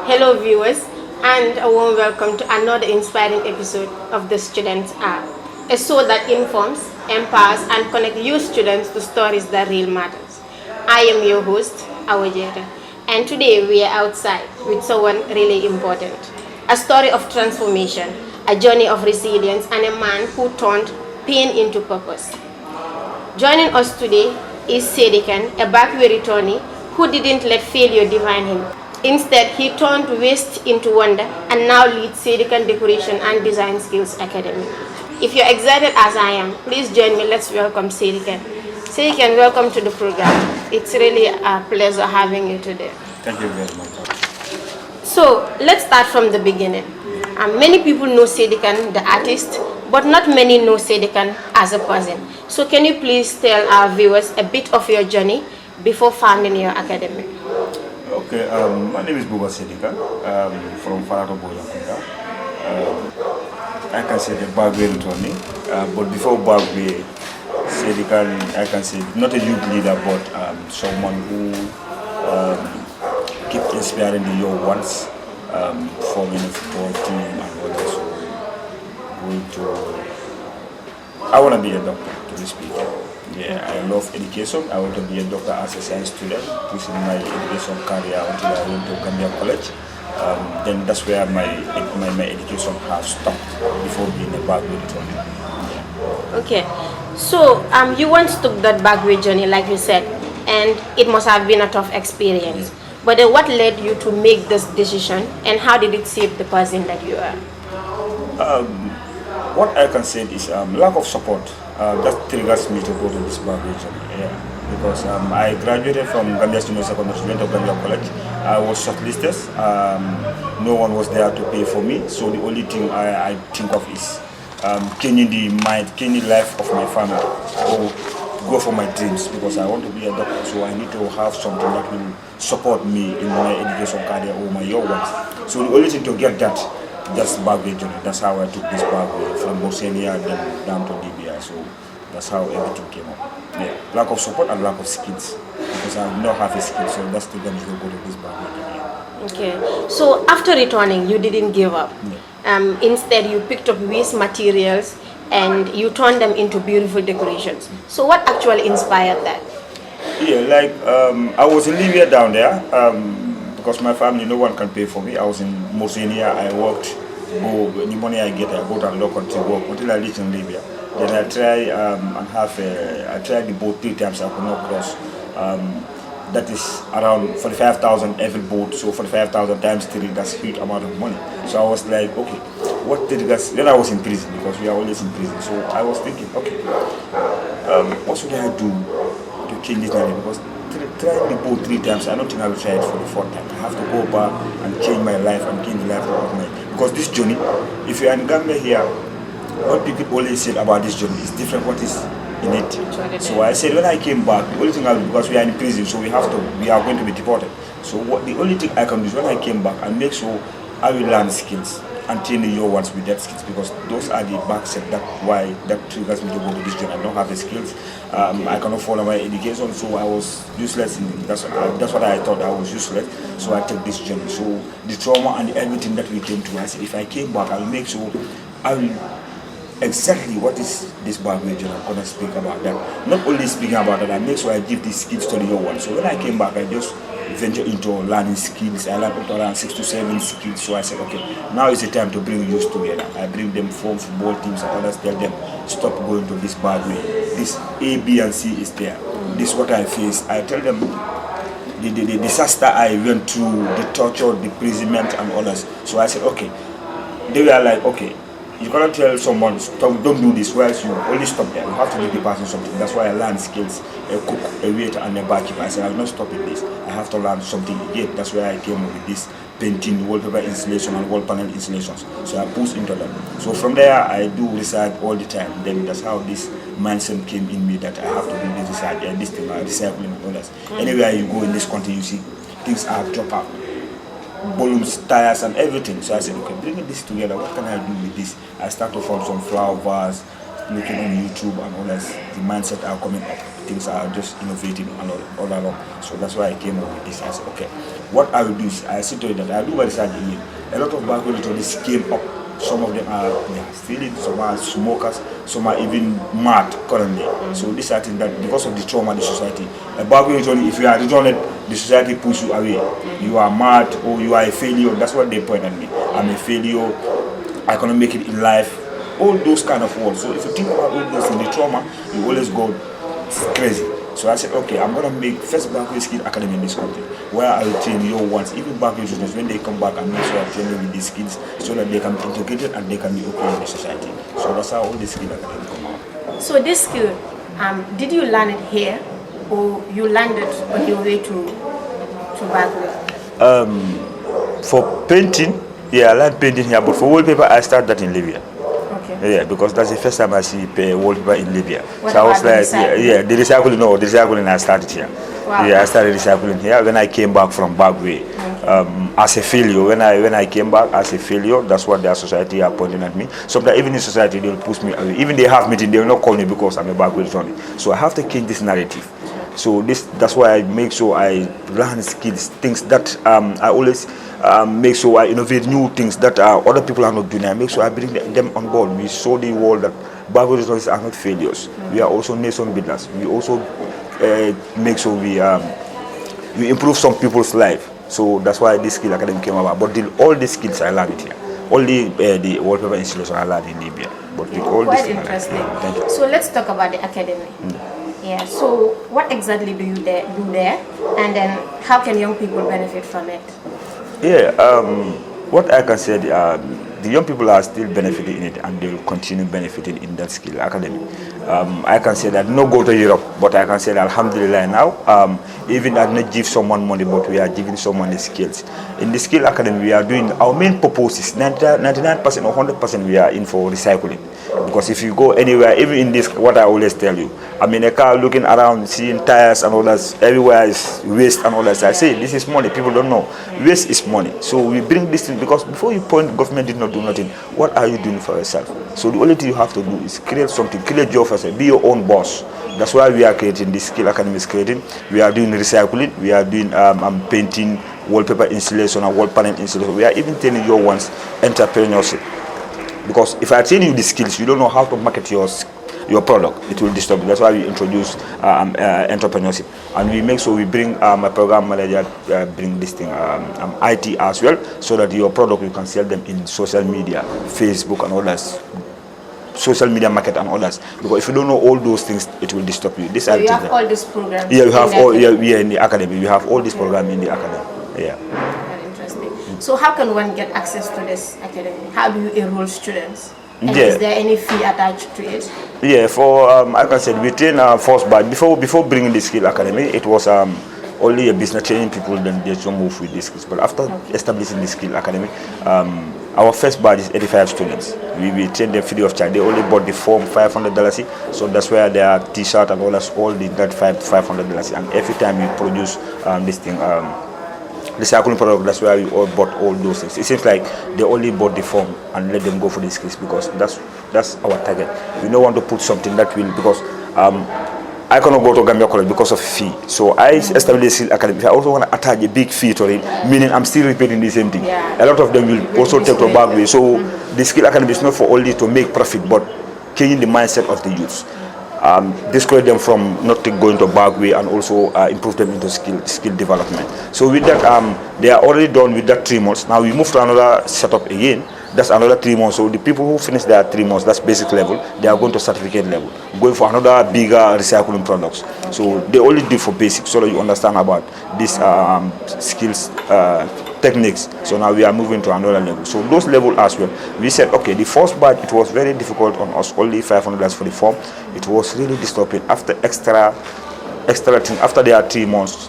Hello, viewers, and a warm welcome to another inspiring episode of the Students App, a show that informs, empowers, and connects you students to stories that really matters. I am your host, Awajeta, and today we are outside with someone really important. A story of transformation, a journey of resilience, and a man who turned pain into purpose. Joining us today is Sedikan, a backway returnee who didn't let failure define him. Instead, he turned waste into wonder and now leads Sedikan Decoration and Design Skills Academy. If you're excited as I am, please join me. Let's welcome Sedikan. Sedikan, welcome to the program. It's really a pleasure having you today. Thank you very much. So, let's start from the beginning. Many people know Sedikan, the artist, but not many know Sedikan as a person. So, can you please tell our viewers a bit of your journey before founding your academy? Okay, my name is Buba Sedikan from Farato Boyankunda. I can say the Bagway returning, but before Bagway, Sedikan, I can say not a youth leader, but someone who keeps inspiring the young ones, forming a football team and also going to. I want to be a doctor, to be speaking. Yeah, I love education. I want to be a doctor as a science student, pushing my education career until I went to Gambia College. Then that's where my education has stopped before being a Bagway journey. Yeah. Okay, so you once took that Bagway journey, like you said, and it must have been a tough experience. But then what led you to make this decision, and how did it shape the person that you are? What I can say is lack of support. That triggers me to go to this Bagway journey. Yeah. Because I graduated from Gambia Senior Secondary School of Gambia College. I was shortlisted. No one was there to pay for me. So the only thing I think of is changing the mind, changing the life of my family, or go for my dreams, because I want to be a doctor. So I need to have something that will support me in my education career or my young ones. So the only thing to get that, that's Bagway journey. That's how I took this Bagway from Bosnia then down to Libya. So that's how everything came up. Yeah. Lack of support and lack of skills, because I do not have a skill. So that's the damage to go to this Bagway journey. Okay, so after returning, you didn't give up. Yeah. Instead, you picked up waste materials and you turned them into beautiful decorations. So what actually inspired that? Yeah, like I was in Libya down there. Because my family, no one can pay for me. I was in Mauritania, I worked, the money I get, I go to local to work until I reached in Libya. Then I tried the boat 3 times, I could not cross. That is around 45,000 every boat, so 45,000 times 3, that's a huge amount of money. So I was like, okay, what did that? Then I was in prison, because we are always in prison. So I was thinking, okay, what should I do to change this money? Because trying the boat 3 times, I don't think I will try it for the 4th time. I have to go back and change my life and change the life of my. Because this journey, if you are in Gambia here, what people always say about this journey is different. What is in it? So I said when I came back, the only thing because we are in prison, so we are going to be deported. So the only thing I can do is when I came back and make sure I will learn skills and train the young ones with that skills, because those are the backset that triggers me to go to this journey. I don't have the skills. I cannot follow my education, so I was useless. That's what I thought, I was useless. So I took this journey. So the trauma and everything that we came to, I said if I came back, I will make sure I will exactly what is this Bagway journey. I'm gonna speak about that. Not only speaking about that, I make sure I give these skills to the young ones. So when I came back, I just venture into learning skills. I learned around 6 to 7 skills. So I said, okay, now is the time to bring youth together. I bring them from football teams and others, tell them, stop going to this Bagway. This A, B, and C is there. This is what I face. I tell them the disaster I went through, the torture, the imprisonment, and others. So I said, okay. They were like, okay, you cannot tell someone, stop, don't do this, whereas you only stop there. You have to give the person something. That's why I learned skills, a cook, a waiter, and a barkeeper. I said, I will not stop at this. I have to learn something again. That's why I came up with this painting, wallpaper installation, and wall panel installations. So I pushed into them. So from there, I do research all the time. Then that's how this mindset came in me that I have to do this research and this thing, recycling and others. Anywhere you go in this country, you see things are dropped out. Balloons, tires, and everything. So I said, okay, bringing this together, what can I do with this? I started from some flower vase, looking on YouTube and all that, the mindset are coming up. Things are just innovating and all along. So that's why I came up with this. I said, okay, what I will do is I said to you that I do my research again. A lot of backward electronics came up. Some of them are stealing, some are smokers, some are even mad currently. So these are things that because of the trauma in the society, a backward electronic, if you are returned, the society pushes you away. You are mad or you are a failure. That's what they point at me. I'm a failure. I cannot make it in life. All those kind of words. So if you think about all those in the trauma, you always go crazy. So I said, okay, I'm gonna make first Backway Skill Academy in this country, where I will train your ones, even Backway students, when they come back and make sure I train them with these skills so that they can be integrated and they can be okay in the society. So that's how all the skill academy come out. So this skill, did you learn it here, or you learned it on your way to Backway? For painting, yeah, I learned painting here, but for wallpaper, I started that in Libya. Okay. Yeah, because that's the first time I see wallpaper in Libya. What so I was about like, the recycling I started here. Wow. Yeah, I started recycling here. When I came back from Backway, as a failure, when I came back as a failure, that's what their society are pointing at me. Sometimes even in society, they'll push me away. Even they have meeting, they will not call me because I'm a Backway electronic. So I have to change this narrative. So that's why I make sure I learn skills, things that I always make sure I innovate new things that other people are not doing. I make sure I bring them on board. We show the world that Backway electronics are not failures. We are also nation builders. We also make sure we improve some people's life. So that's why this skill academy came about. But all the skills I learned here. Only the wallpaper installation I learned in Libya. But with all Quite this interesting. So let's talk about the academy. Yeah. So what exactly do you do there, and then how can young people benefit from it? Yeah. What I can say, the young people are still benefiting in it, and they will continue benefiting in that skill academy. I can say that no go to Europe, but I can say that Alhamdulillah now, even I not give someone money, but we are giving someone the skills. In the skill academy, we are doing our main purpose is 99% or 100% we are in for recycling. Because if you go anywhere, even in this, what I always tell you, I'm in a car looking around, seeing tires and all that, everywhere is waste and all that. So I say, this is money, people don't know. Waste is money. So we bring this thing, because before you point, government did not do nothing. What are you doing for yourself? So the only thing you have to do is create something, create job for yourself, be your own boss. That's why we are creating this skill academy is creating. We are doing recycling, we are doing painting, wallpaper installation and wall panel installation. We are even telling your ones entrepreneurship. Because if I tell you the skills, you don't know how to market your product, it will disturb you. That's why we introduce entrepreneurship, and we make sure we bring a program manager, bring this thing, IT as well, so that your product you can sell them in social media, Facebook and all that, social media market and all that. Because if you don't know all those things, it will disturb you. So you have all these programs. Yeah, you have all. Yeah, in the academy, we have all these programs in the academy. Yeah. Very interesting. So how can one get access to this academy? How do you enroll students? And is there any fee attached to it? Yeah, for like I said, we train first batch. Before bringing the skill academy, it was only a business training people, then they just move with these skills. But after establishing the skill academy, our first batch is 85 students. We train them free of charge. They only bought the form $500, so that's where their t-shirt and all that $500. And every time we produce this thing, recycling product, that's why we all bought all those things. It seems like they only bought the form and let them go for the skills, because that's our target. We don't want to put something that will, because I cannot go to Gambia College because of fee. So I established the skill academy. I also want to attach a big fee to it, meaning I'm still repeating the same thing. A lot of them will also take to Backway. So the skill academy is not for only to make profit, but changing the mindset of the youths. Discourage them from not going to Backway, and also improve them into skill development. So with that, they are already done with that 3 months. Now we move to another setup again. That's another 3 months. So the people who finish their 3 months, that's basic level, they are going to certificate level, going for another bigger recycling products. So they only do for basic, so that you understand about these skills, techniques. So now we are moving to another level. So those level as well. We said, okay, the first batch, it was very difficult on us, only $500 for the form. It was really disturbing. After extra thing, after their 3 months,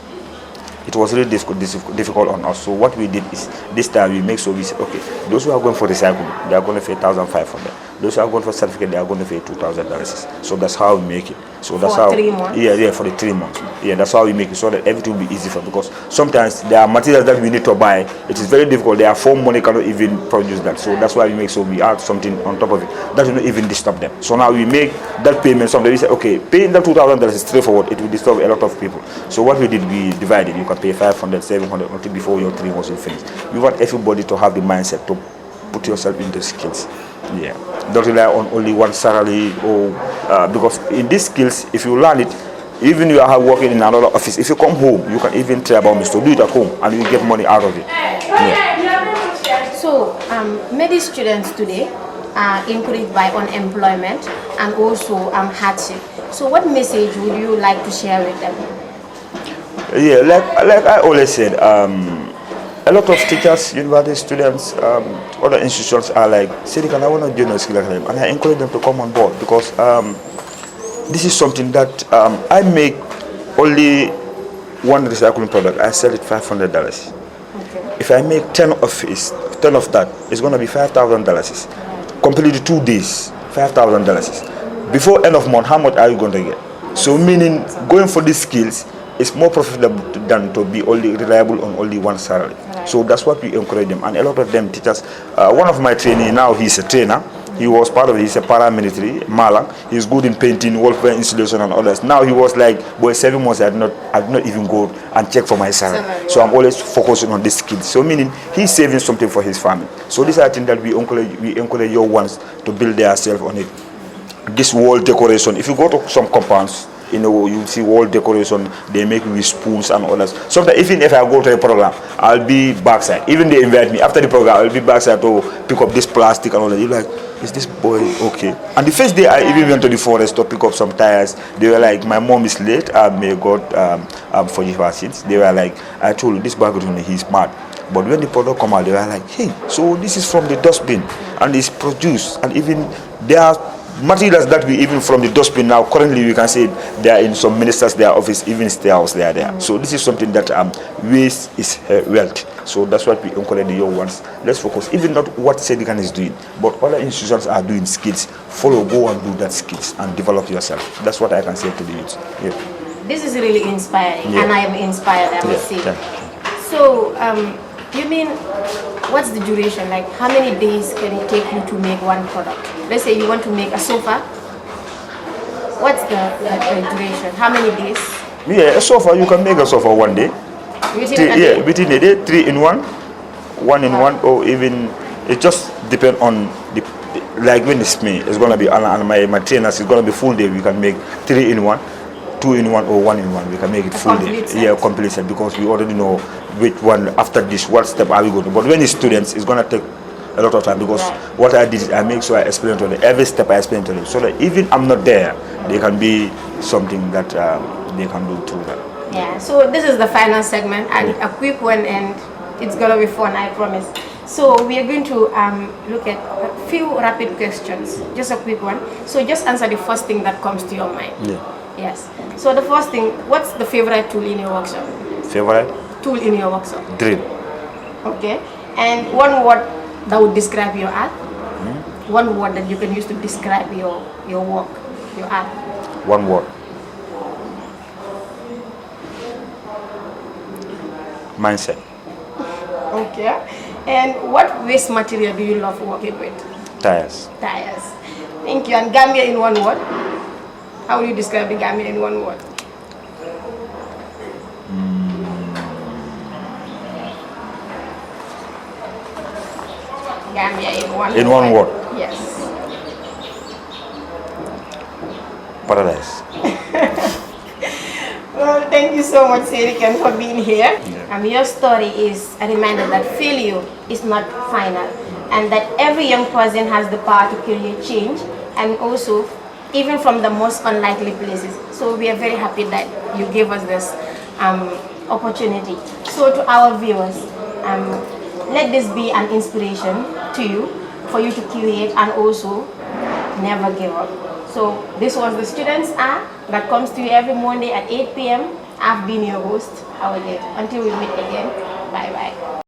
it was really difficult on us. So what we did is, this time we make sure we said, okay, those who are going for recycling, they are going to pay $1,500. Those who are going for certificate, they are going to pay $2,000. So that's how we make it. So that's For how 3 months? Yeah, for the 3 months. Yeah, that's how we make it so that everything will be easy for, because sometimes there are materials that we need to buy. It is very difficult. Their phone money cannot even produce that. So that's why we make, so we add something on top of it that will not even disturb them. So now we make that payment. Sometimes we say, okay, paying that $2,000 is straightforward. It will disturb a lot of people. So what we did, we divided. You can pay 500, 700 until before your 3 months is finished. We want everybody to have the mindset to put yourself into skills. Yeah, don't rely on only one salary, or because in these skills, if you learn it, even you are working in another office, if you come home, you can even try about to do it at home and you get money out of it. Yeah. So many students today are encouraged by unemployment and also hardship. So what message would you like to share with them? Yeah, like I always said, a lot of teachers, university students, other institutions are like, Sidikan, I want to join a skill academy, and I encourage them to come on board, because this is something that I make only one recycling product. I sell it $500. Okay. If I make 10 of that, it's going to be $5,000. Completely 2 days, $5,000. Before end of month, how much are you going to get? So meaning going for these skills is more profitable than to be only reliable on only one salary. Right. So that's what we encourage them, and a lot of them teachers. One of my trainees now, he's a trainer. He was part of it. He's a paramilitary, Malang. He's good in painting, welfare installation, and others. Now he was like, boy, 7 months I did not even go and check for my salary. So I'm always focusing on this skills. So meaning he's saving something for his family. So these are things that we encourage your ones to build themselves on it. This wall decoration. If you go to some compounds, you see wall decoration, they make with spoons and others. Sometimes even if I go to a program, I'll be backside. Even they invite me after the program, I'll be backside to pick up this plastic and all that. You're like, is this boy okay? And the first day I even went to the forest to pick up some tires, they were like, my mom is late, may God forgive her sins. They were like, I told you, this background, he's mad. But when the product come out, they were like, hey, so this is from the dustbin and it's produced, and even there are materials that we even from the dustbin now, currently we can say they are in some ministers, their office, even state house, they are there. So this is something that waste is wealth. So that's what we encourage the young ones. Let's focus, even not what Sedikan is doing, but other institutions are doing skills. Follow, go and do that skills and develop yourself. That's what I can say to the youth. Yeah. This is really inspiring, and I am inspired, I must say. Yeah. So, you mean, what's the duration? Like, how many days can it take you to make one product? Let's say you want to make a sofa. What's the duration? How many days? Yeah, a sofa, you can make a sofa one day. Within a day, 3 in 1, 1 in 1, or even, it just depends on the, like when it's me, it's going to be, and my trainers, it's going to be full day. We can make 3 in 1, 2 in 1, or 1 in 1. We can make it full day. Yeah, complete set, because we already know which one after this, what step are we going to. But when it's students, it's going to take a lot of time, because what I did is I make sure I explain to them every step. I explain to them, so that even I'm not there, they can be something that they can do through that. Yeah. So this is the final segment, and a quick one, and it's gonna be fun, I promise. So we are going to look at a few rapid questions, just a quick one. So just answer the first thing that comes to your mind. Yeah. Yes. So the first thing, what's the favorite tool in your workshop? Favorite tool in your workshop? Drill. Okay. And one word that would describe your art? One word that you can use to describe your work, your art? One word. Mindset. Okay. And what waste material do you love working with? Tires. Tires. Thank you. And Gambia in one word? How do you describe the Gambia in one word? Gambia in one word. In one word. Yes. Paradise. Well, thank you so much, Sedikan, for being here. Yeah. Your story is a reminder that failure is not final, and that every young person has the power to create change, and also even from the most unlikely places. So we are very happy that you gave us this opportunity. So to our viewers, let this be an inspiration to you, for you to create and also never give up. So this was the Students Hour that comes to you every Monday at 8 p.m. I've been your host, Howard. Until we meet again, bye-bye.